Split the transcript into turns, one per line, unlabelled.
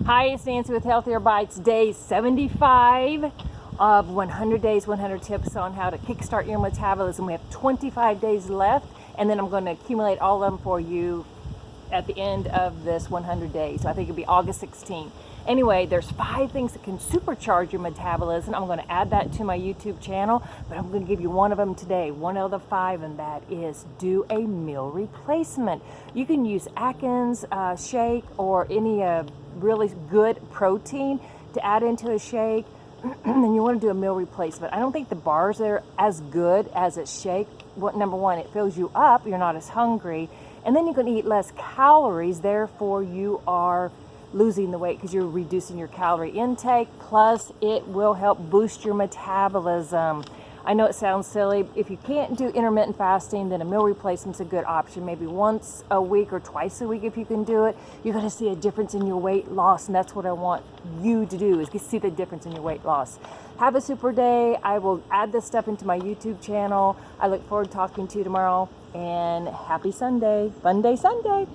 Hi, it's Nancy with Healthier Bytes, day 75 of 100 days, 100 tips on how to kickstart your metabolism. We have 25 days left, and then I'm going to accumulate all of them for you at the end of this 100 days. So I think it'll be August 16th. Anyway, there's 5 things that can supercharge your metabolism. I'm going to add that to my YouTube channel, but I'm going to give you one of them today, one of the 5, and that is do a meal replacement. You can use Atkins shake or any really good protein to add into a shake. And you want to do a meal replacement. I don't think the bars are as good as a shake. Number one, it fills you up, you're not as hungry, and then you can eat less calories, therefore you are losing the weight because you're reducing your calorie intake, plus it will help boost your metabolism. I know it sounds silly. If you can't do intermittent fasting, then a meal replacement's a good option. Maybe once a week or twice a week if you can do it. You're going to see a difference in your weight loss, and that's what I want you to do, is to see the difference in your weight loss. Have a super day. I will add this stuff into my YouTube channel. I look forward to talking to you tomorrow, and happy Sunday. Fun day Sunday.